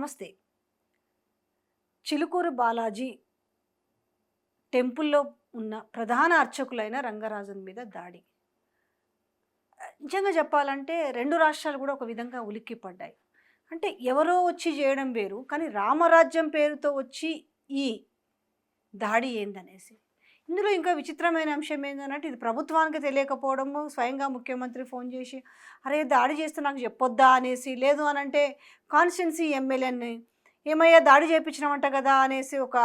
నమస్తే. చిలుకూరు బాలాజీ టెంపుల్‌లో ఉన్న ప్రధాన అర్చకులైన రంగరాజన్ మీద దాడి. నిజంగా చెప్పాలంటే 2 రాష్ట్రాలు కూడా ఒక విధంగా ఉలిక్కిపడ్డాయి. అంటే ఎవరో వచ్చి చేయడం వేరు. కానీ రామరాజ్యం పేరుతో వచ్చి ఈ దాడి ఏందనేసి. ఇందులో ఇంకా విచిత్రమైన అంశం ఏందనంటే ఇది ప్రభుత్వానికి తెలియకపోవడము, స్వయంగా ముఖ్యమంత్రి ఫోన్ చేసి, "అరే! దాడి చేస్తే నాకు చెప్పొద్దా?" అనేసి, లేదు అనంటే కాన్స్టిట్యున్సీ ఎమ్మెల్యేని, "ఏమయ్యా దాడి చేపించినావంట కదా!" అనేసి ఒక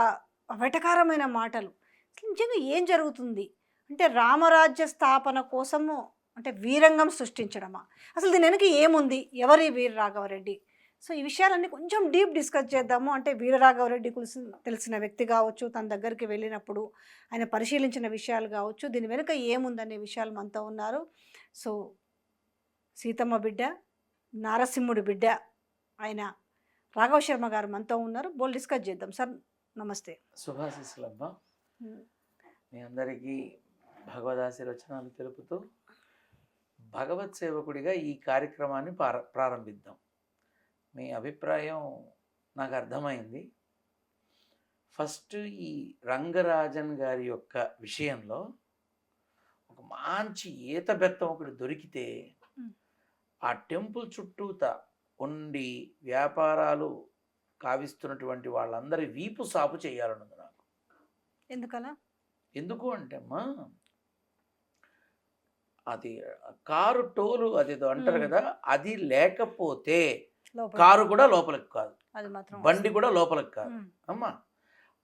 వెటకారమైన మాటలు. అసలు నిజంగా ఏం జరుగుతుంది? అంటే రామరాజ్య స్థాపన కోసము అంటే వీరంగం సృష్టించడమా? అసలు దీని వెనక ఏముంది? ఎవరి వీర రాఘవరెడ్డి? సో, ఈ విషయాలన్నీ కొంచెం డీప్ డిస్కస్ చేద్దాము. అంటే వీరరాఘవరెడ్డి తెలిసిన వ్యక్తి కావచ్చు, తన దగ్గరికి వెళ్ళినప్పుడు ఆయన పరిశీలించిన విషయాలు కావచ్చు, దీని వెనుక ఏముందనే విషయాలు మనతో ఉన్నారు. సో, సీతమ్మ బిడ్డ, నారసింహుడి బిడ్డ ఆయన రాఘవ శర్మ గారు మనతో ఉన్నారు. డిస్కస్ చేద్దాం. సార్ నమస్తే. శుభాశీస్సులమ్మా. మీ అందరికీ భగవదాశీర్వచనాలు తెలుపుతూ భగవత్ సేవకుడిగా ఈ కార్యక్రమాన్ని ప్రారంభిద్దాం. మీ అభిప్రాయం నాకు అర్థమైంది. ఫస్ట్ ఈ రంగరాజన్ గారి యొక్క విషయంలో ఒక మంచి ఈత బెత్తం ఒకటి దొరికితే ఆ టెంపుల్ చుట్టూత ఉండి వ్యాపారాలు కావిస్తున్నటువంటి వాళ్ళందరి వీపు సాపు చేయాలన్నది నాకు. ఎందుకలా? ఎందుకు అంటే అమ్మా, అది కారు టోలు అదేదో అంటారు కదా, అది లేకపోతే కారు కూడా లోపలికి కాదు, బండి కూడా లోపలికి కాదు అమ్మా.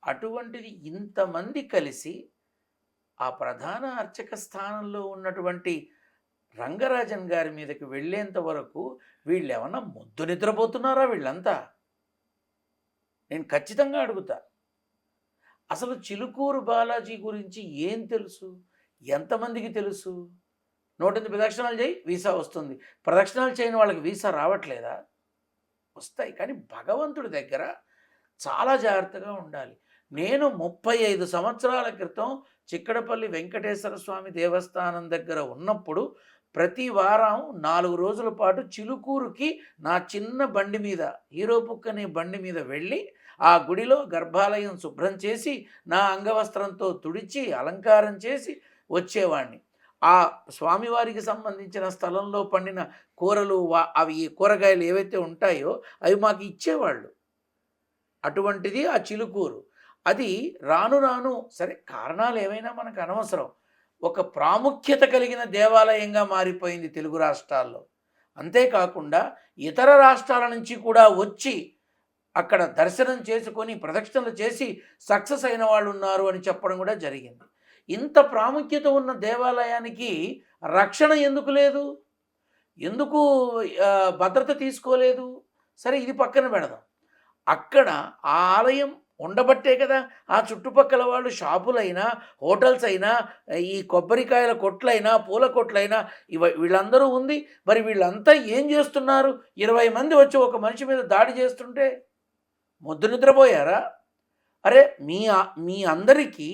అటువంటిది ఇంతమంది కలిసి ఆ ప్రధాన అర్చక స్థానంలో ఉన్నటువంటి రంగరాజన్ గారి మీదకి వెళ్ళేంత వరకు వీళ్ళు ఏమన్నా ముద్దు నిద్రపోతున్నారా? వీళ్ళంతా నేను ఖచ్చితంగా అడుగుతా. అసలు చిలుకూరు బాలాజీ గురించి ఏం తెలుసు? ఎంతమందికి తెలుసు? 108 ప్రదక్షిణాలు చేయి వీసా వస్తుంది. ప్రదక్షిణాలు చేయని వాళ్ళకి వీసా రావట్లేదా? వస్తాయి. కానీ భగవంతుడి దగ్గర చాలా జాగ్రత్తగా ఉండాలి. నేను 35 సంవత్సరాల క్రితం చిక్కడపల్లి వెంకటేశ్వర స్వామి దేవస్థానం దగ్గర ఉన్నప్పుడు ప్రతి వారం 4 రోజుల పాటు చిలుకూరుకి నా చిన్న బండి మీద, హీరో బుక్ అనే బండి మీద వెళ్ళి ఆ గుడిలో గర్భాలయం శుభ్రం చేసి నా అంగవస్త్రంతో తుడిచి అలంకారం చేసి వచ్చేవాడిని. ఆ స్వామివారికి సంబంధించిన స్థలంలో పండిన కూరలు, అవి కూరగాయలు ఏవైతే ఉంటాయో అవి మాకు ఇచ్చేవాళ్ళు. అటువంటిది ఆ చిలుకూరు. అది రాను రాను సరే, కారణాలు ఏమైనా మనకు అనవసరం, ఒక ప్రాముఖ్యత కలిగిన దేవాలయంగా మారిపోయింది తెలుగు రాష్ట్రాల్లో. అంతేకాకుండా ఇతర రాష్ట్రాల నుంచి కూడా వచ్చి అక్కడ దర్శనం చేసుకొని ప్రదక్షిణలు చేసి సక్సెస్ అయిన వాళ్ళు ఉన్నారు అని చెప్పడం కూడా జరిగింది. ఇంత ప్రాముఖ్యత ఉన్న దేవాలయానికి రక్షణ ఎందుకు లేదు? ఎందుకు భద్రత తీసుకోలేదు? సరే, ఇది పక్కన పెడదాం. అక్కడ ఆ ఆలయం ఉండబట్టే కదా ఆ చుట్టుపక్కల వాళ్ళు షాపులైనా, హోటల్స్ అయినా, ఈ కొబ్బరికాయల కొట్లైనా, పూల కొట్లైనా వీళ్ళందరూ ఉంది. మరి వీళ్ళంతా ఏం చేస్తున్నారు? 20 మంది వచ్చి ఒక మనిషి మీద దాడి చేస్తుంటే మొద్దు నిద్రపోయారా? అరే, మీ అందరికీ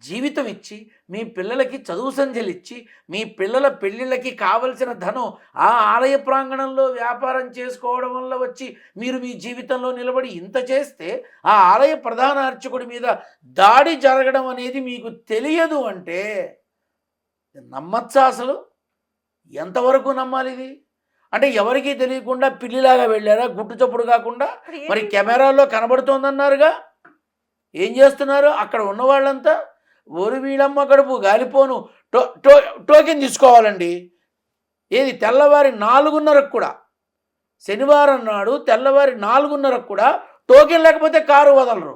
జీవితం ఇచ్చి, మీ పిల్లలకి చదువు సంధ్యలు ఇచ్చి, మీ పిల్లల పెళ్ళిళ్ళకి కావలసిన ధనం ఆ ఆలయ ప్రాంగణంలో వ్యాపారం చేసుకోవడం వల్ల వచ్చి మీరు మీ జీవితంలో నిలబడి ఇంత చేస్తే ఆ ఆలయ ప్రధాన అర్చకుడి మీద దాడి జరగడం అనేది మీకు తెలియదు అంటే నమ్మచ్చా? అసలు ఎంతవరకు నమ్మాలి ఇది? అంటే ఎవరికీ తెలియకుండా పిల్లిలాగా వెళ్ళారా, గుట్టు చప్పుడు కాకుండా? మరి కెమెరాల్లో కనబడుతోందన్నారుగా, ఏం చేస్తున్నారు అక్కడ ఉన్న వాళ్ళంతా? ఓరి వీళ్ళమ్మ కడుపు గాలిపోను, టోకెన్ తీసుకోవాలండి. ఏది తెల్లవారి 4:30 కూడా, శనివారం నాడు తెల్లవారి 4:30 కూడా టోకెన్ లేకపోతే కారు వదలరు.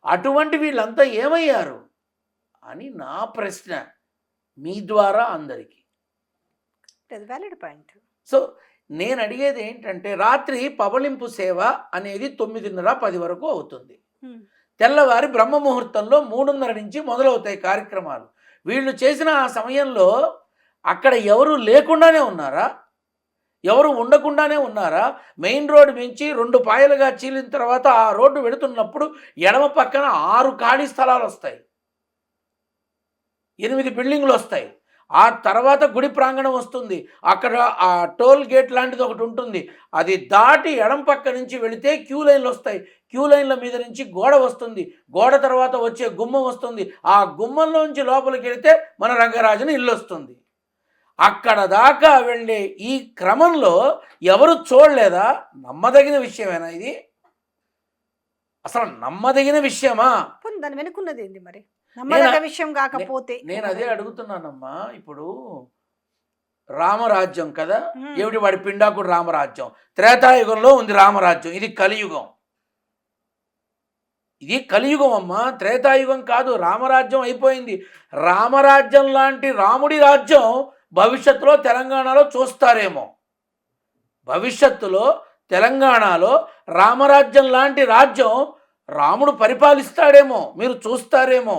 అటువంటి వీళ్ళంతా ఏమయ్యారు అని నా ప్రశ్న మీ ద్వారా అందరికీ. Valid point. సో నేను అడిగేది ఏంటంటే, రాత్రి పవళింపు సేవ అనేది 9:30-10 వరకు అవుతుంది. తెల్లవారి బ్రహ్మ ముహూర్తంలో 3:30 నుంచి మొదలవుతాయి కార్యక్రమాలు. వీళ్ళు చేసిన ఆ సమయంలో అక్కడ ఎవరు లేకుండానే ఉన్నారా? ఎవరు ఉండకుండానే ఉన్నారా? మెయిన్ రోడ్డు నుంచి 2 పాయలుగా చీలిన తర్వాత ఆ రోడ్డు వెళుతున్నప్పుడు ఎడమ పక్కన 6 ఖాళీ స్థలాలు వస్తాయి, 8 బిల్డింగ్లు వస్తాయి. ఆ తర్వాత గుడి ప్రాంగణం వస్తుంది. అక్కడ ఆ టోల్ గేట్ లాంటిది ఒకటి ఉంటుంది. అది దాటి ఎడం పక్క నుంచి వెళితే క్యూ లైన్లు వస్తాయి. క్యూ లైన్ల మీద నుంచి గోడ వస్తుంది. గోడ తర్వాత వచ్చే గుమ్మం వస్తుంది. ఆ గుమ్మంలోంచి లోపలికి వెళితే మన రంగరాజుని ఇల్లు వస్తుంది. అక్కడ దాకా వెళ్ళే ఈ క్రమంలో ఎవరు చూడలేదా? నమ్మదగిన విషయమేనా ఇది? అసలు నమ్మదగిన విషయమా? దాని వెనుకున్నది ఏంది మరి? నమ్మదగిన విషయం కాకపోతే నేను అదే అడుగుతున్నానమ్మా. ఇప్పుడు రామరాజ్యం కదా, ఏమిటి వాడి పిండాకుడు రామరాజ్యం. త్రేతాయుగంలో ఉంది రామరాజ్యం. ఇది కలియుగం. ఇది కలియుగం అమ్మా, త్రేతాయుగం కాదు. రామరాజ్యం అయిపోయింది. రామరాజ్యం లాంటి రాముడి రాజ్యం భవిష్యత్తులో తెలంగాణలో చూస్తారేమో. భవిష్యత్తులో తెలంగాణలో రామరాజ్యం లాంటి రాజ్యం రాముడు పరిపాలిస్తాడేమో, మీరు చూస్తారేమో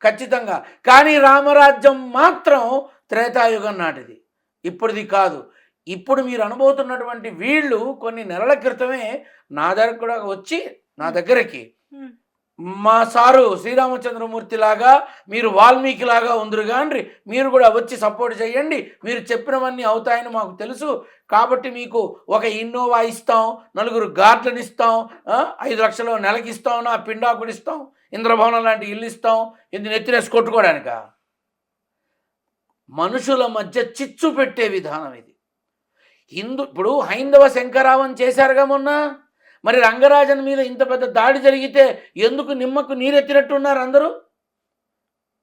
ఖచ్చితంగా. కానీ రామరాజ్యం మాత్రం త్రేతాయుగం నాటిది, ఇప్పుడుది కాదు. ఇప్పుడు మీరు అనుభూతున్నటువంటి వీళ్ళు కొన్ని నెలల క్రితమే నా దగ్గర కూడా వచ్చి నా దగ్గరికి మా సారు శ్రీరామచంద్రమూర్తి లాగా మీరు వాల్మీకి లాగా ఉందరు కానీ మీరు కూడా వచ్చి సపోర్ట్ చేయండి, మీరు చెప్పినవన్నీ అవుతాయని మాకు తెలుసు, కాబట్టి మీకు ఒక ఇన్నోవా ఇస్తాం, 4 గార్డులను ఇస్తాం, 5 లక్షలు నెలకి ఇస్తాం, నా పిండాకుడు ఇస్తాం, ఇంద్రభవనం లాంటి ఇల్లు ఇస్తాం. ఇది నెత్తినేసి కొట్టుకోవడానిక? మనుషుల మధ్య చిచ్చు పెట్టే విధానం ఇది. ఇప్పుడు హైందవ శంకరావం చేశారుగా మొన్న. మరి రంగరాజన్ మీద ఇంత పెద్ద దాడి జరిగితే ఎందుకు నిమ్మకు నీరెత్తినట్టున్నారు అందరూ?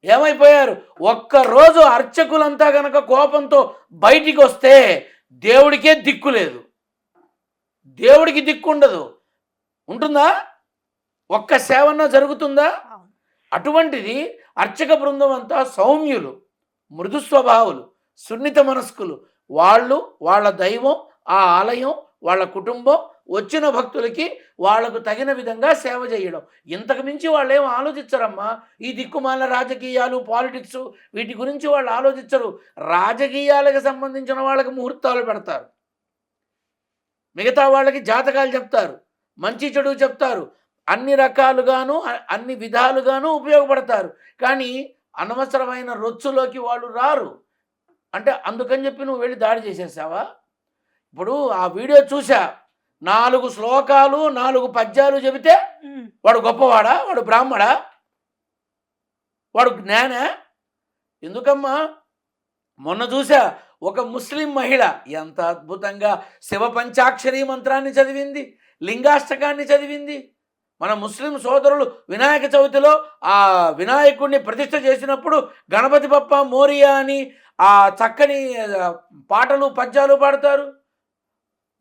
ఏమైపోయారు? ఒక్కరోజు అర్చకులంతా గనక కోపంతో బయటికి వస్తే దేవుడికే దిక్కు లేదు, దేవుడికి దిక్కు ఉండదు. ఉంటుందా? ఒక్క సేవన్న జరుగుతుందా? అటువంటిది అర్చక బృందం అంతా సౌమ్యులు, మృదు స్వభావులు, సున్నిత మనస్కులు. వాళ్ళు, వాళ్ళ దైవం, ఆ ఆలయం, వాళ్ళ కుటుంబం, వచ్చిన భక్తులకి వాళ్లకు తగిన విధంగా సేవ చేయడం. ఇంతకు మించి వాళ్ళు ఏం ఆలోచించరమ్మా. ఈ దిక్కుమాల రాజకీయాలు, పాలిటిక్స్, వీటి గురించి వాళ్ళు ఆలోచించరు. రాజకీయాలకు సంబంధించిన వాళ్ళకి ముహూర్తాలు పెడతారు, మిగతా వాళ్ళకి జాతకాలు చెప్తారు, మంచి చెడు చెప్తారు, అన్ని రకాలుగాను అన్ని విధాలుగాను ఉపయోగపడతారు. కానీ అనవసరమైన రొచ్చులోకి వాళ్ళు రారు. అంటే అందుకని చెప్పి నువ్వు వెళ్ళి దాడి చేసేసావా? ఇప్పుడు ఆ వీడియో చూసా, 4 శ్లోకాలు 4 పద్యాలు చెబితే వాడు గొప్పవాడా? వాడు బ్రాహ్మడా? వాడు జ్ఞాన? ఎందుకమ్మా? మొన్న చూసా ఒక ముస్లిం మహిళ ఎంత అద్భుతంగా శివ పంచాక్షరీ మంత్రాన్ని చదివింది, లింగాష్టకాన్ని చదివింది. మన ముస్లిం సోదరులు వినాయక చవితిలో ఆ వినాయకుడిని ప్రతిష్ఠ చేసినప్పుడు గణపతి బప్ప మోరియా అని ఆ చక్కని పాటలు పద్యాలు పాడతారు.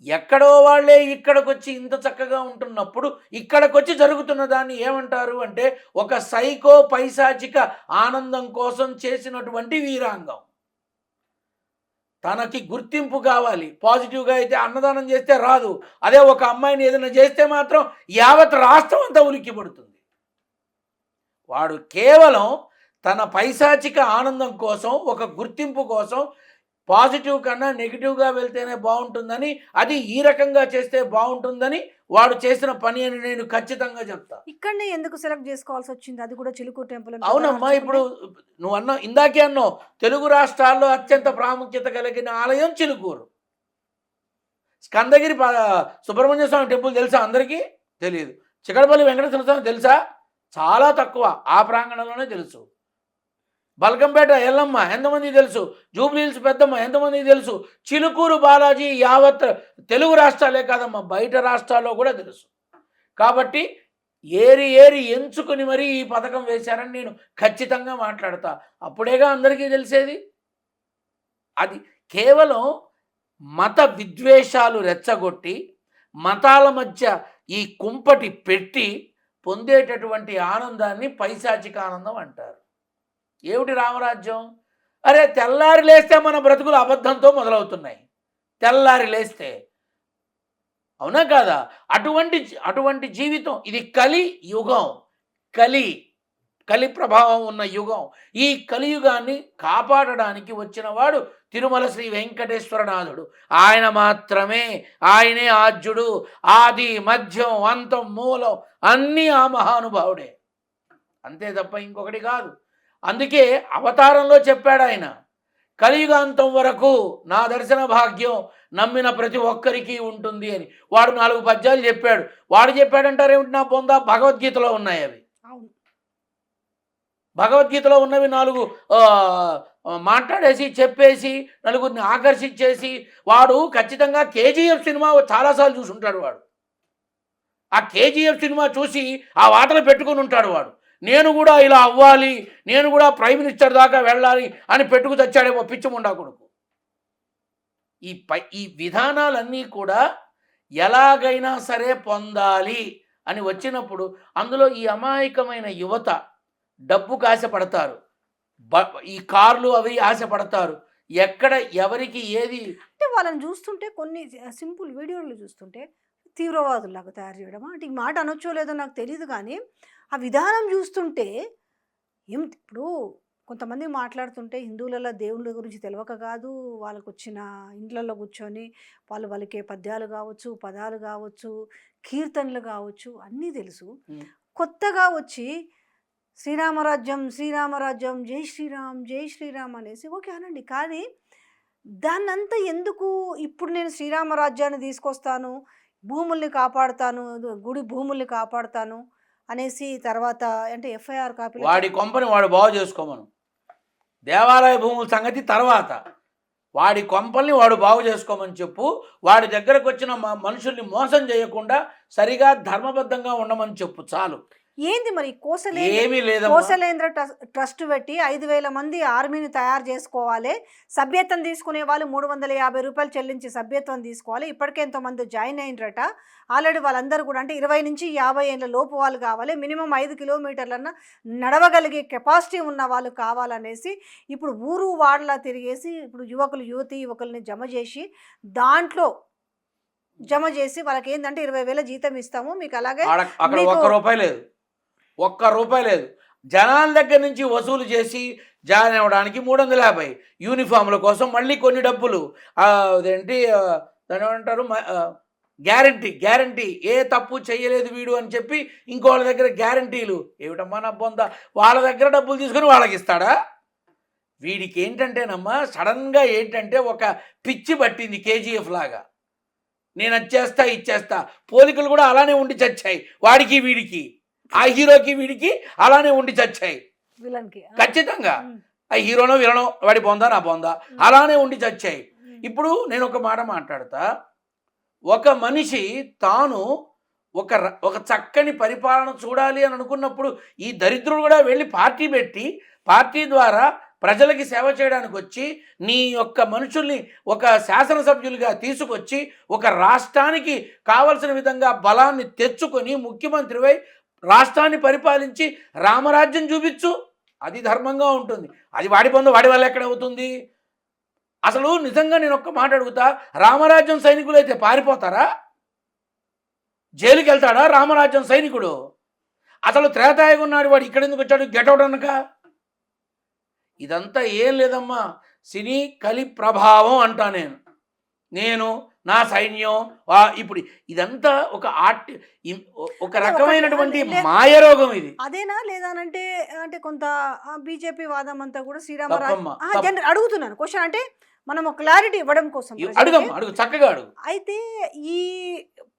ఎక్కడో వాళ్ళే ఇక్కడికొచ్చి ఇంత చక్కగా ఉంటున్నప్పుడు ఇక్కడికొచ్చి జరుగుతున్న దాన్ని ఏమంటారు అంటే ఒక సైకో పైశాచిక ఆనందం కోసం చేసినటువంటి వీరాంగం. తనకి గుర్తింపు కావాలి. పాజిటివ్గా అయితే అన్నదానం చేస్తే రాదు. అదే ఒక అమ్మాయిని ఏదైనా చేస్తే మాత్రం యావత్ రాష్ట్రం అంతా ఉలిక్కి పడుతుంది. వాడు కేవలం తన పైశాచిక ఆనందం కోసం, ఒక గుర్తింపు కోసం, పాజిటివ్ కన్నా నెగిటివ్గా వెళ్తేనే బాగుంటుందని, అది ఈ రకంగా చేస్తే బాగుంటుందని వాడు చేసిన పని అని నేను ఖచ్చితంగా చెప్తా. ఇక్కడనే ఎందుకు సెలెక్ట్ చేసుకోవాల్సి వచ్చింది? అది కూడా చిలుకూరు టెంపుల్. అవునమ్మా, ఇప్పుడు నువ్వు అన్నావు, ఇందాకే అన్నావు, తెలుగు రాష్ట్రాల్లో అత్యంత ప్రాముఖ్యత కలిగిన ఆలయం చిలుకూరు. స్కందగిరి సుబ్రహ్మణ్య స్వామి టెంపుల్ తెలుసా? అందరికీ తెలియదు. చిక్కడపల్లి వెంకటేశ్వర స్వామి తెలుసా? చాలా తక్కువ, ఆ ప్రాంగణంలోనే తెలుసు. బల్కంపేట ఎల్లమ్మ ఎంతమందికి తెలుసు? జూబ్లీహిల్స్ పెద్దమ్మ ఎంతమందికి తెలుసు? చిలుకూరు బాలాజీ యావత్ తెలుగు రాష్ట్రాలే కాదమ్మా, బయట రాష్ట్రాల్లో కూడా తెలుసు. కాబట్టి ఏరి ఎంచుకుని మరీ ఈ పథకం వేశారని నేను ఖచ్చితంగా మాట్లాడతా. అప్పుడేగా అందరికీ తెలిసేది. అది కేవలం మత విద్వేషాలు రెచ్చగొట్టి మతాల మధ్య ఈ కుంపటి పెట్టి పొందేటటువంటి ఆనందాన్ని పైశాచిక ఆనందం అంటారు. ఏమిటి రామరాజ్యం? అరే తెల్లారి లేస్తే మన బ్రతుకులు అబద్ధంతో మొదలవుతున్నాయి. తెల్లారి లేస్తే, అవునా కాదా? అటువంటి జీవితం ఇది. కలి యుగం, కలి ప్రభావం ఉన్న యుగం. ఈ కలియుగాన్ని కాపాడడానికి వచ్చిన వాడు తిరుమల శ్రీ వెంకటేశ్వరనాథుడు. ఆయన మాత్రమే, ఆయనే ఆద్యుడు. ఆది మధ్యం అంతం మూలం అన్నీ ఆ మహానుభావుడే, అంతే తప్ప ఇంకొకటి కాదు. అందుకే అవతారంలో చెప్పాడు ఆయన, కలియుగాంతం వరకు నా దర్శన భాగ్యం నమ్మిన ప్రతి ఒక్కరికి ఉంటుంది అని వాడు 4 పద్యాలు చెప్పాడు. వాడు చెప్పాడంటారేమిటి నా పొందా? భగవద్గీతలో ఉన్నాయి అవి. భగవద్గీతలో ఉన్నవి 4 మాట్లాడేసి చెప్పేసి నలుగురిని ఆకర్షించేసి వాడు ఖచ్చితంగా కేజీఎఫ్ సినిమా చాలాసార్లు చూసి ఉంటాడు. వాడు ఆ కేజీఎఫ్ సినిమా చూసి ఆ వాటలు పెట్టుకుని ఉంటాడు. వాడు నేను కూడా ఇలా అవ్వాలి, నేను కూడా ప్రైమ్ మినిస్టర్ దాకా వెళ్ళాలి అని పెట్టుకు తెచ్చాడేమో పిచ్చిముండా కొడుకు. ఈ విధానాలన్నీ కూడా ఎలాగైనా సరే పొందాలి అని వచ్చినప్పుడు అందులో ఈ అమాయకమైన యువత డబ్బుకు ఆశపడతారు, ఈ కార్లు అవి ఆశపడతారు. ఎక్కడ ఎవరికి ఏది అంటే వాళ్ళని చూస్తుంటే కొన్ని సింపుల్ వీడియోలు చూస్తుంటే తీవ్రవాదుల్లాగా తయారు చేయడం అంటే ఈ మాట అనొచ్చో లేదో నాకు తెలియదు, కానీ ఆ విధానం చూస్తుంటే ఇప్పుడు కొంతమంది మాట్లాడుతుంటే హిందువులలో దేవుళ్ళ గురించి తెలియక కాదు, వాళ్ళకు వచ్చిన ఇండ్లలో కూర్చొని వాళ్ళు వాళ్ళకే పద్యాలు కావచ్చు, పదాలు కావచ్చు, కీర్తనలు కావచ్చు అన్నీ తెలుసు. కొత్తగా వచ్చి శ్రీరామరాజ్యం శ్రీరామరాజ్యం జై శ్రీరామ్ జై శ్రీరామ్ అనేసి ఓకే అనండి, కానీ దాన్నంతా ఎందుకు ఇప్పుడు నేను శ్రీరామరాజ్యాన్ని తీసుకొస్తాను, భూముల్ని కాపాడుతాను, గుడి భూముల్ని కాపాడుతాను అనేసి తర్వాత అంటే ఎఫ్ఐఆర్ కాపీ వాడి కొంపని వాడు బాగు చేసుకోమను. దేవాలయ భూముల సంగతి తర్వాత, వాడి కొంపల్ని వాడు బాగు చేసుకోమని చెప్పు. వాడి దగ్గరకు వచ్చిన మనుషుల్ని మోసం చేయకుండా సరిగా ధర్మబద్ధంగా ఉండమని చెప్పు చాలు. ఏంది మరి కోసలేంద్ర ట్రస్ట్ పెట్టి 5,000 మంది ఆర్మీని తయారు చేసుకోవాలి, సభ్యత్వం తీసుకునే వాళ్ళు 350 రూపాయలు చెల్లించి సభ్యత్వం తీసుకోవాలి. ఇప్పటికే ఎంతోమంది జాయిన్ అయినరట ఆల్రెడీ. వాళ్ళందరూ కూడా అంటే 20 నుంచి 50 ఏళ్ళ లోపు వాళ్ళు కావాలి, మినిమం 5 కిలోమీటర్లన్నా నడవగలిగే కెపాసిటీ ఉన్న వాళ్ళు కావాలనేసి ఇప్పుడు ఊరు వాడలా తిరిగేసి ఇప్పుడు యువకుల్ని జమ చేసి వాళ్ళకి ఏంటంటే 20,000 జీతం ఇస్తాము మీకు, అలాగే ఒక్క రూపాయి లేదు. జనాల దగ్గర నుంచి వసూలు చేసి జాయిన్ అవ్వడానికి 350, యూనిఫామ్ల కోసం మళ్ళీ కొన్ని డబ్బులు, అదేంటి దాని ఏమంటారు, గ్యారంటీ ఏ తప్పు చేయలేదు వీడు అని చెప్పి ఇంకోళ్ళ దగ్గర గ్యారంటీలు. ఏమిటమ్మా నా బొంద, వాళ్ళ దగ్గర డబ్బులు తీసుకొని వాళ్ళకి ఇస్తాడా? వీడికి ఏంటంటేనమ్మా సడన్గా ఏంటంటే ఒక పిచ్చి పట్టింది కేజీఎఫ్ లాగా, నేను వచ్చేస్తా ఇచ్చేస్తా. పోలికలు కూడా అలానే ఉండి చచ్చాయి, వాడికి వీడికి, ఆ హీరోకి వీడికి అలానే ఉండి చచ్చాయి ఖచ్చితంగా. ఆ హీరోనో విలనో వాడి పొందా నా పొందా అలానే ఉండి చచ్చాయి. ఇప్పుడు నేను ఒక మాట మాట్లాడతా, ఒక మనిషి తాను ఒక చక్కని పరిపాలన చూడాలి అని అనుకున్నప్పుడు ఈ దరిద్రుడు కూడా వెళ్ళి పార్టీ పెట్టి పార్టీ ద్వారా ప్రజలకి సేవ చేయడానికి వచ్చి నీ యొక్క మనుషుల్ని ఒక శాసనసభ్యులుగా తీసుకొచ్చి ఒక రాష్ట్రానికి కావలసిన విధంగా బలాన్ని తెచ్చుకొని ముఖ్యమంత్రివై రాష్ట్రాన్ని పరిపాలించి రామరాజ్యం చూపించు, అది ధర్మంగా ఉంటుంది. అది వాడి పొంద వాడి వల్ల ఎక్కడ అవుతుంది? అసలు నిజంగా నేను ఒక్క మాట అడుగుతా, రామరాజ్యం సైనికులు అయితే పారిపోతారా? జైలుకి వెళ్తాడా రామరాజ్యం సైనికుడు? అసలు త్రేతాయుగం ఉన్నాడు వాడు ఇక్కడ ఎందుకు వచ్చాడు గెటౌట్ అనక? ఇదంతా ఏం లేదమ్మా, సినీ కలి ప్రభావం అంటా నేను నా సైన్యం. ఇప్పుడు ఇదంతా ఒక రకమైనటువంటి మాయరోగం ఇది. అదేనా లేదానంటే అంటే కొంత బీజేపీ వాదం అంతా కూడా శ్రీరామరాజ్యం అడుగుతున్నాను క్వశ్చన్, అంటే మనం ఒక క్లారిటీ ఇవ్వడం కోసం అడుగు చక్కగా అడుగు. అయితే ఈ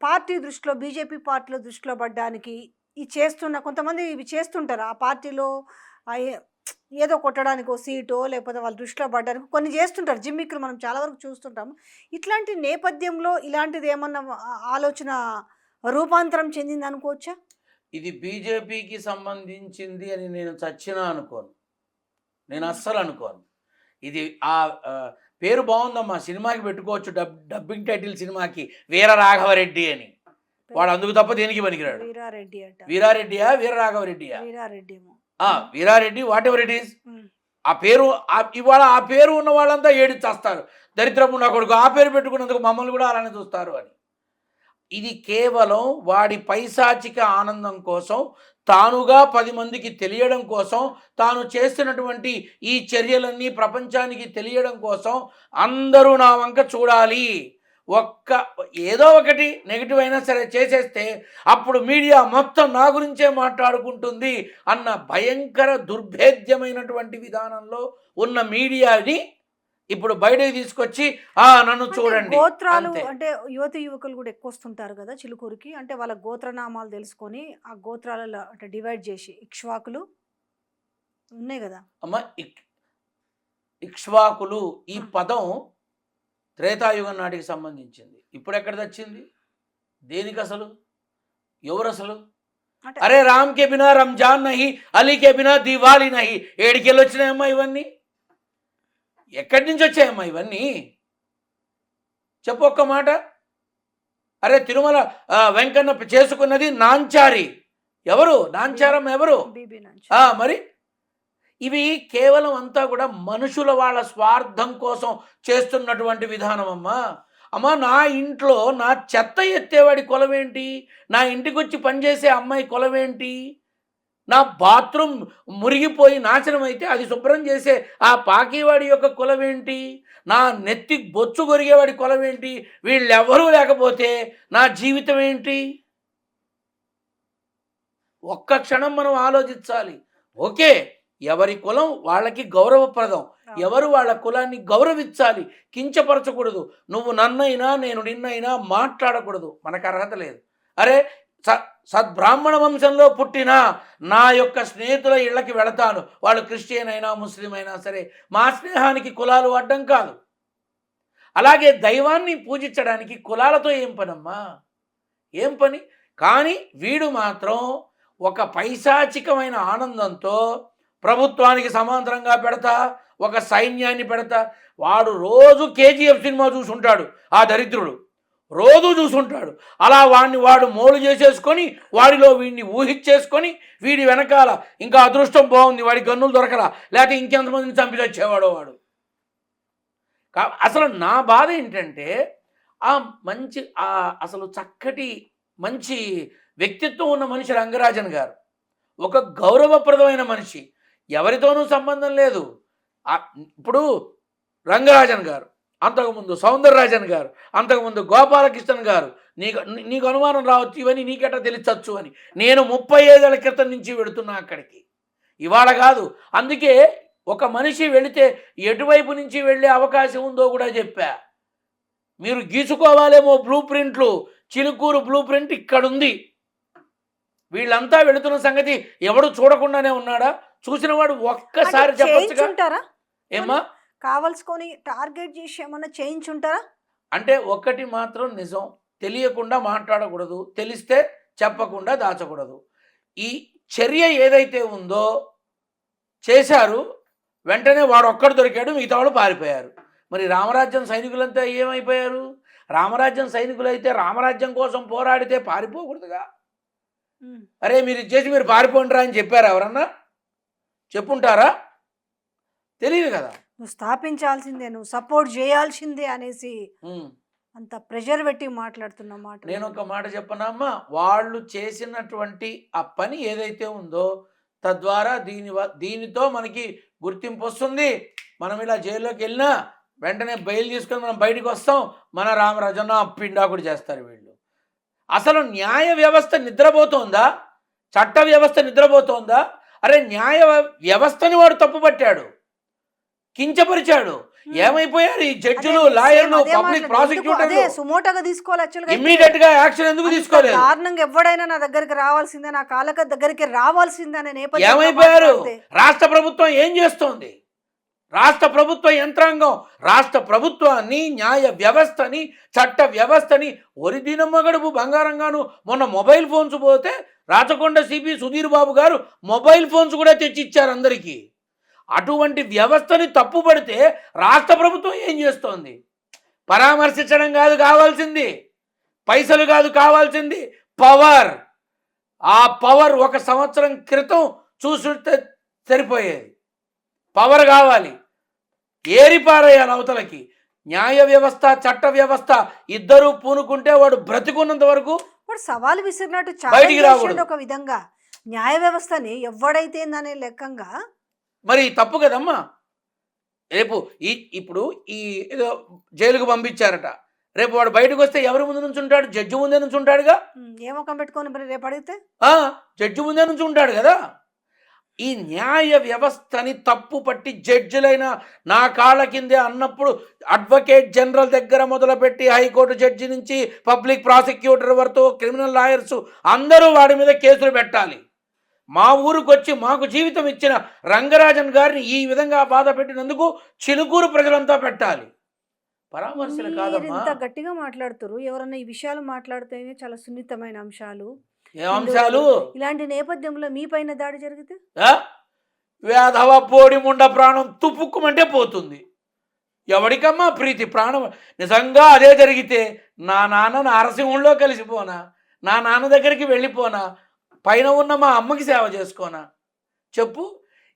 పార్టీ దృష్టిలో బీజేపీ పార్టీలో దృష్టిలో పడ్డానికి ఈ చేస్తున్న కొంతమంది ఇవి చేస్తుంటారు, ఆ పార్టీలో ఏదో కొట్టడానికి సీటో లేకపోతే వాళ్ళ దృష్టిలో పడ్డానికి కొన్ని చేస్తుంటారు, జిమ్మిక్కులు మనం చాలా వరకు చూస్తుంటాము. ఇట్లాంటి నేపథ్యంలో ఇలాంటిది ఏమన్నా ఆలోచన రూపాంతరం చెందింది అనుకోవచ్చా? ఇది బీజేపీకి సంబంధించింది అని నేను చచ్చినా అనుకోను, నేను అస్సలు అనుకోను. ఇది ఆ పేరు బాగుందమ్మా, సినిమాకి పెట్టుకోవచ్చు, డబ్బింగ్ టైటిల్ సినిమాకి వీర రాఘవరెడ్డి అని. వాడు అందుకు తప్ప దేనికి పనికిరాడు. వీరారెడ్డియా వీర రాఘవరెడ్డియా? Veerareddy, whatever it is. ఆ పేరు ఇవాళ ఆ పేరు ఉన్న వాళ్ళంతా ఏడిచేస్తారు, దరిద్రపు నా కొడుకు ఆ పేరు పెట్టుకున్నందుకు మమ్మల్ని కూడా అలానే చూస్తారు అని. ఇది కేవలం వాడి పైశాచిక ఆనందం కోసం, తానుగా 10 మందికి తెలియడం కోసం, తాను చేస్తున్నటువంటి ఈ చర్యలన్నీ ప్రపంచానికి తెలియడం కోసం అందరూ నా వంక చూడాలి, ఏదో ఒకటి నెగిటివ్ అయినా సరే చేసేస్తే అప్పుడు మీడియా మొత్తం నా గురించే మాట్లాడుకుంటుంది అన్న భయంకర దుర్భేద్యమైనటువంటి విధానంలో ఉన్న మీడియాని ఇప్పుడు బయటకు తీసుకొచ్చి నన్ను అంటే చూడండి గోత్రాలు అంతే. అంటే యువతి యువకులు కూడా ఎక్కువ వస్తుంటారు కదా చిలుకూరుకి, అంటే వాళ్ళ గోత్రనామాలు తెలుసుకొని ఆ గోత్రాలలో అంటే డివైడ్ చేసి ఇక్ష్వాకులు ఉన్నాయి కదా. అమ్మ ఇక్ష్వాకులు ఈ పదం త్రేతాయుగం నాటికి సంబంధించింది. ఇప్పుడు ఎక్కడిది వచ్చింది? దేనికి అసలు? ఎవరు అసలు? అంటే అరే రామ్ కే బినా రంజాన్ నహి, అలీ కే బినా దివాళీ నహి. ఏడికెళ్ళి వచ్చినాయమ్మా ఇవన్నీ? ఎక్కడి నుంచి వచ్చాయమ్మా ఇవన్నీ? చెప్పు ఒక్క మాట. అరే తిరుమల వెంకన్న చేసుకున్నది నాంచారి. ఎవరు నాంచారం? ఎవరు? బీబీ నుంచి మరి ఇవి కేవలం అంతా కూడా మనుషుల వాళ్ళ స్వార్థం కోసం చేస్తున్నటువంటి విధానం అమ్మా. నా ఇంట్లో నా చెత్త ఎత్తేవాడి కులమేంటి? నా ఇంటికి వచ్చి పనిచేసే అమ్మాయి కులమేంటి? నా బాత్రూమ్ మురిగిపోయి నాశనం అయితే అది శుభ్రం చేసే ఆ పాకివాడి యొక్క కులమేంటి? నా నెత్తి బొచ్చు కొరిగేవాడి కులమేంటి? వీళ్ళెవరూ లేకపోతే నా జీవితం ఏంటి? ఒక్క క్షణం మనం ఆలోచించాలి. ఓకే, ఎవరి కులం వాళ్ళకి గౌరవప్రదం. ఎవరు వాళ్ళ కులాన్ని గౌరవించాలి, కించపరచకూడదు. నువ్వు నన్నైనా నేను నిన్నైనా మాట్లాడకూడదు. మనకు అర్హత లేదు. అరే సద్బ్రాహ్మణ వంశంలో పుట్టిన నా యొక్క స్నేహితుల ఇళ్ళకి వెళతాను, వాళ్ళు క్రిస్టియన్ అయినా ముస్లిం అయినా సరే. మా స్నేహానికి కులాలు అడ్డం కాదు. అలాగే దైవాన్ని పూజించడానికి కులాలతో ఏం పనమ్మా? ఏం పని? కానీ వీడు మాత్రం ఒక పైశాచికమైన ఆనందంతో ప్రభుత్వానికి సమాంతరంగా పెడతా, ఒక సైన్యాన్ని పెడతా. వాడు రోజు కేజీఎఫ్ సినిమా చూసుంటాడు, ఆ దరిద్రుడు రోజు చూసుంటాడు. అలా వాడు మోలు చేసేసుకొని వాడిలో వీడిని ఊహించేసుకొని వీడి వెనకాల ఇంకా అదృష్టం బాగుంది, వాడి గన్నులు దొరకలా, లేకపోతే ఇంకెంతమందిని చంపి వచ్చేవాడో వాడు. అసలు నా బాధ ఏంటంటే అసలు చక్కటి మంచి వ్యక్తిత్వం ఉన్న మనిషి రంగరాజన్ గారు, ఒక గౌరవప్రదమైన మనిషి, ఎవరితోనూ సంబంధం లేదు. ఇప్పుడు రంగరాజన్ గారు, అంతకుముందు సౌందరరాజన్ గారు, అంతకుముందు గోపాలకృష్ణన్ గారు. నీకు అనుమానం రావచ్చు, ఇవన్నీ నీకెట్టా తెలియచ్చు అని. నేను 35 ఏళ్ల క్రితం నుంచి వెళుతున్నా అక్కడికి, ఇవాళ కాదు. అందుకే ఒక మనిషి వెళితే ఎటువైపు నుంచి వెళ్ళే అవకాశం ఉందో కూడా చెప్పా. మీరు గీసుకోవాలేమో బ్లూ ప్రింట్లు. చిలుకూరు బ్లూ ప్రింట్ ఇక్కడుంది. వీళ్ళంతా వెళుతున్న సంగతి ఎవడు చూడకుండానే ఉన్నాడా? చూసిన వాడు ఒక్కసారి చెప్పొచ్చుగా. ఏమ్మా, కావాల్సుకొని టార్గెట్ చేసి ఏమన్నా చేయించుంటారా? అంటే ఒకటి మాత్రం నిజం, తెలియకుండా మాట్లాడకూడదు, తెలిస్తే చెప్పకుండా దాచకూడదు. ఈ చర్య ఏదైతే ఉందో చేశారు, వెంటనే వాడు ఒక్కడు దొరికాడు, మిగతా వాళ్ళు పారిపోయారు. మరి రామరాజ్యం సైనికులంతా ఏమైపోయారు? రామరాజ్యం సైనికులైతే రామరాజ్యం కోసం పోరాడితే పారిపోకూడదుగా. అరే మీరు ఇచ్చేసి మీరు పారిపోండిరా అని చెప్పారా? ఎవరన్నా చెప్పుంటారా? తెలియదు కదా. నువ్వు స్థాపించాల్సిందే, నువ్వు సపోర్ట్ చేయాల్సిందే అనేసి అంత ప్రెషర్ పెట్టి మాట్లాడుతున్న మాట. నేను ఒక మాట చెప్పనమ్మా, వాళ్ళు చేసినటువంటి ఆ పని ఏదైతే ఉందో తద్వారా దీనితో మనకి గుర్తింపు వస్తుంది. మనం ఇలా జైల్లోకి వెళ్ళినా వెంటనే బయలు తీసుకొని మనం బయటికి వస్తాం. మన రామరాజన్న పిండాకుడు చేస్తారు వీళ్ళు. అసలు న్యాయ వ్యవస్థ నిద్రపోతోందా? చట్ట వ్యవస్థ నిద్రపోతోందా? అరే న్యాయ వ్యవస్థని వాడు తప్పుపట్టాడు, కించపరిచాడు. ఏమైపోయారు ఈ జడ్జిలు, లాయర్లు, పబ్లిక్ ప్రాసిక్యూటర్లు? ఇమ్మీడియట్ గా యాక్షన్ ఎందుకు తీసుకోలేదు? కారణంగా ఎవడైనా నా దగ్గరికి రావాల్సిందే, నా కాళ్ళ దగ్గరికి రావాల్సిందే అనే నేపథ్యం ఏమైపోయారు? రాష్ట్ర ప్రభుత్వం ఏం చేస్తోంది? రాష్ట్ర ప్రభుత్వ యంత్రాంగం రాష్ట్ర ప్రభుత్వాన్ని, న్యాయ వ్యవస్థని, చట్ట వ్యవస్థని ఒరిదినమ్మ గడుపు బంగారంగాను. మొన్న మొబైల్ ఫోన్స్ పోతే రాచకొండ సిపి సుధీర్ బాబు గారు మొబైల్ ఫోన్స్ కూడా తెచ్చిచ్చారు అందరికీ. అటువంటి వ్యవస్థని తప్పుపడితే రాష్ట్ర ప్రభుత్వం ఏం చేస్తోంది? పరామర్శించడం కాదు కావాల్సింది, పైసలు కాదు కావాల్సింది, పవర్. ఆ పవర్ 1 సంవత్సరం క్రితం చూసుంటే సరిపోయేది. పవర్ కావాలి, ఏరిపారేయాలి అవతలకి. న్యాయ వ్యవస్థ, చట్ట వ్యవస్థ ఇద్దరూ పూనుకుంటే వాడు బ్రతికున్నంత వరకు వాడు సవాలు విసిరినట్టు చాలా ఒక విధంగా న్యాయ వ్యవస్థని ఎవడైతే అనే లెక్కంగా. మరి తప్పు కదమ్మా. రేపు ఇప్పుడు ఏదో జైలుకు పంపించారట, రేపు వాడు బయటకు వస్తే ఎవరి ముందు నుంచి ఉంటాడు? జడ్జి ముందే నుంచి ఉంటాడుగా. ఏ ముఖం పెట్టుకొని రేపు అడిగితే జడ్జి ముందే నుంచి ఉంటాడు కదా. ఈ న్యాయ వ్యవస్థని తప్పు పట్టి జడ్జిలైన నా కాళ్ళ కిందే అన్నప్పుడు అడ్వకేట్ జనరల్ దగ్గర మొదలుపెట్టి హైకోర్టు జడ్జి నుంచి పబ్లిక్ ప్రాసిక్యూటర్ వరకు క్రిమినల్ లాయర్సు అందరూ వాడి మీద కేసులు పెట్టాలి. మా ఊరికి వచ్చి మాకు జీవితం ఇచ్చిన రంగరాజన్ గారిని ఈ విధంగా బాధ పెట్టినందుకు చిలుకూరు ప్రజలంతా పెట్టాలి. పరామర్శలు కాదమ్మా. ఇంత గట్టిగా మాట్లాడుతారు. ఎవరన్నా ఈ విషయాలు మాట్లాడితేనే చాలా సున్నితమైన అంశాలు, ఏ అంశాలు? ఇలాంటి నేపథ్యంలో మీ పైన దాడి జరిగితే వేధవ పోడి ముండ ప్రాణం తుపుక్కుమంటే పోతుంది. ఎవడికమ్మా ప్రీతి ప్రాణం? నిజంగా అదే జరిగితే నా నాన్న నారసింహంలో కలిసిపోనా, నా నాన్న దగ్గరికి వెళ్ళిపోనా, పైన ఉన్న మా అమ్మకి సేవ చేసుకోనా చెప్పు?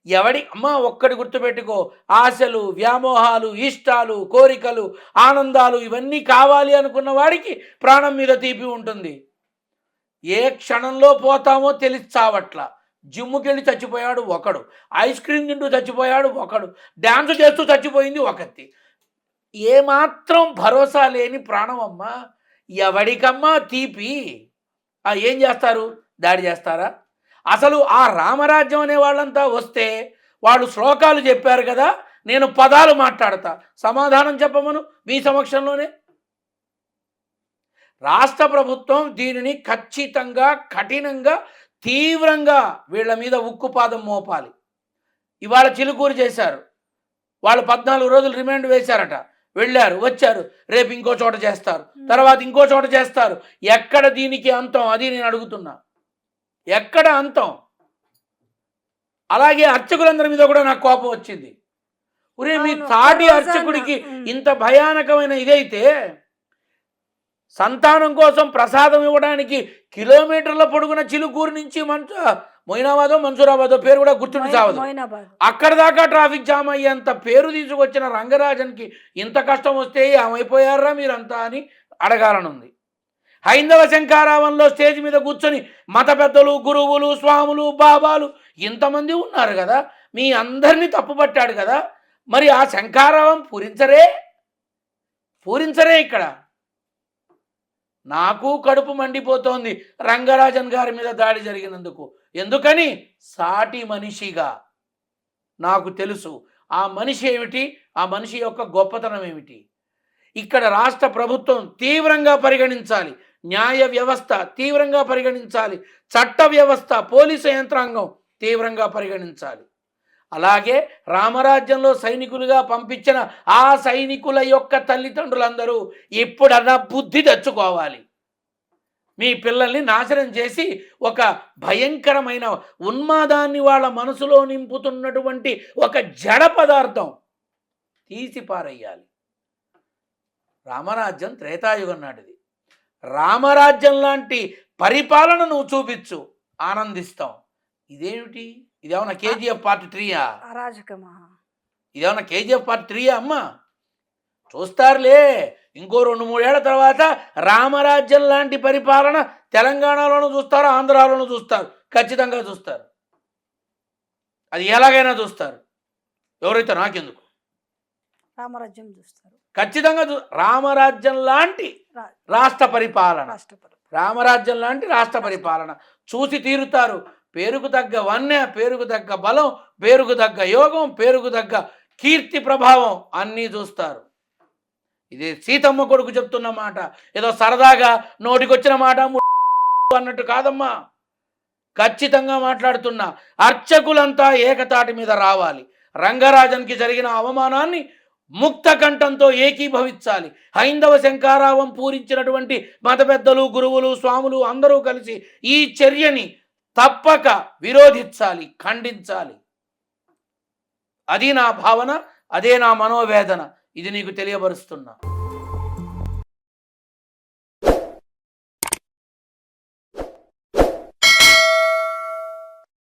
ఎవడి అమ్మ ఒక్కడి గుర్తుపెట్టుకో, ఆశలు, వ్యామోహాలు, ఇష్టాలు, కోరికలు, ఆనందాలు ఇవన్నీ కావాలి అనుకున్న వాడికి ప్రాణం మీద తీపి ఉంటుంది. ఏ క్షణంలో పోతామో తెలిసి చావట్లా. జిమ్ముకి వెళ్ళి చచ్చిపోయాడు ఒకడు, ఐస్ క్రీమ్ తింటూ చచ్చిపోయాడు ఒకడు, డ్యాన్స్ చేస్తూ చచ్చిపోయింది ఒకటి. ఏమాత్రం భరోసా లేని ప్రాణం అమ్మ. ఎవడికమ్మా తీపి? ఏం చేస్తారు? దాడి చేస్తారా? అసలు ఆ రామరాజ్యం అనే వాళ్ళంతా వస్తే వాళ్ళు శ్లోకాలు చెప్పారు కదా, నేను పదాలు మాట్లాడతా, సమాధానం చెప్పమను మీ సమక్షంలోనే. రాష్ట్ర ప్రభుత్వం దీనిని ఖచ్చితంగా కఠినంగా తీవ్రంగా వీళ్ళ మీద ఉక్కుపాదం మోపాలి. ఇవాళ చిలుకూరు చేశారు, వాళ్ళు 14 రోజులు రిమాండ్ వేశారట, వెళ్ళారు వచ్చారు, రేపు ఇంకో చోట చేస్తారు, తర్వాత ఇంకో చోట చేస్తారు. ఎక్కడ దీనికి అంతం? అది నేను అడుగుతున్నా, ఎక్కడ అంతం? అలాగే అర్చకులందరి మీద కూడా నాకు కోపం వచ్చింది. ఒరే మీ తాటి అర్చకుడికి ఇంత భయానకమైన ఇదైతే సంతానం కోసం ప్రసాదం ఇవ్వడానికి కిలోమీటర్ల పొడుగున చిలుకూరు నుంచి మొయినాబాదో మన్సూరాబాదో పేరు కూడా గుర్తుండి చావదు, అక్కడ దాకా ట్రాఫిక్ జామ్ అయ్యేంత పేరు తీసుకొచ్చిన రంగరాజన్కి ఇంత కష్టం వస్తే ఏమైపోయారా మీరంతా అని అడగాలనుంది. హైందవ శంకారావంలో స్టేజ్ మీద కూర్చొని మత పెద్దలు, గురువులు, స్వాములు, బాబాలు ఇంతమంది ఉన్నారు కదా, మీ అందరినీ తప్పుపట్టాడు కదా, మరి ఆ శంకారావం పూరించరే ఇక్కడ. నాకు కడుపు మండిపోతోంది రంగరాజన్ గారి మీద దాడి జరిగినందుకు. ఎందుకని? సాటి మనిషిగా నాకు తెలుసు ఆ మనిషి ఏమిటి, ఆ మనిషి యొక్క గొప్పతనం ఏమిటి. ఇక్కడ రాష్ట్ర ప్రభుత్వం తీవ్రంగా పరిగణించాలి, న్యాయ వ్యవస్థ తీవ్రంగా పరిగణించాలి, చట్ట వ్యవస్థ, పోలీసు యంత్రాంగం తీవ్రంగా పరిగణించాలి. అలాగే రామరాజ్యంలో సైనికులుగా పంపించిన ఆ సైనికుల యొక్క తల్లిదండ్రులందరూ ఇప్పుడన్నా బుద్ధి తెచ్చుకోవాలి. మీ పిల్లల్ని నాశనం చేసి ఒక భయంకరమైన ఉన్మాదాన్ని వాళ్ళ మనసులో నింపుతున్నటువంటి ఒక జడ పదార్థం తీసి పారేయాలి. రామరాజ్యం త్రేతాయుగం నాటిది. రామరాజ్యం లాంటి పరిపాలన నువ్వు చూపించు, ఆనందిస్తాం. ఇదేమిటి? ఇదేమన్నా KGF పార్ట్ 3యా? అరాజకమా? ఇదేమన్నా KGF పార్ట్ 3యా అమ్మా? చూస్తారులే, ఇంకో 2-3 ఏళ్ల తర్వాత రామరాజ్యం లాంటి పరిపాలన తెలంగాణలోనూ చూస్తారు, ఆంధ్రాలోనూ చూస్తారు, ఖచ్చితంగా చూస్తారు. అది ఎలాగైనా చూస్తారు. ఎవరైతే నాకెందుకు, రామరాజ్యం చూస్తారు ఖచ్చితంగా. రామరాజ్యం లాంటి రాష్ట్ర పరిపాలన, రామరాజ్యం లాంటి రాష్ట్ర పరిపాలన చూసి తీరుతారు. పేరుకు తగ్గ వన్య, పేరుకు తగ్గ బలం, పేరుకు తగ్గ యోగం, పేరుకు తగ్గ కీర్తి ప్రభావం అన్నీ చూస్తారు. ఇది సీతమ్మ కొడుకు చెప్తున్న మాట, ఏదో సరదాగా నోటికొచ్చిన మాట అన్నట్టు కాదమ్మా. ఖచ్చితంగా మాట్లాడుతున్నా. అర్చకులంతా ఏకతాటి మీద రావాలి. రంగరాజన్కి జరిగిన అవమానాన్ని ముక్త కంఠంతో ఏకీభవించాలి. హైందవ శంకారావం పూరించినటువంటి మత పెద్దలు, గురువులు, స్వాములు అందరూ కలిసి ఈ చర్యని తప్పక విరోధించాలి, ఖండించాలి. అది నా భావన, అదే నా మనోవేదన. ఇది నీకు తెలియబరుస్తున్నా.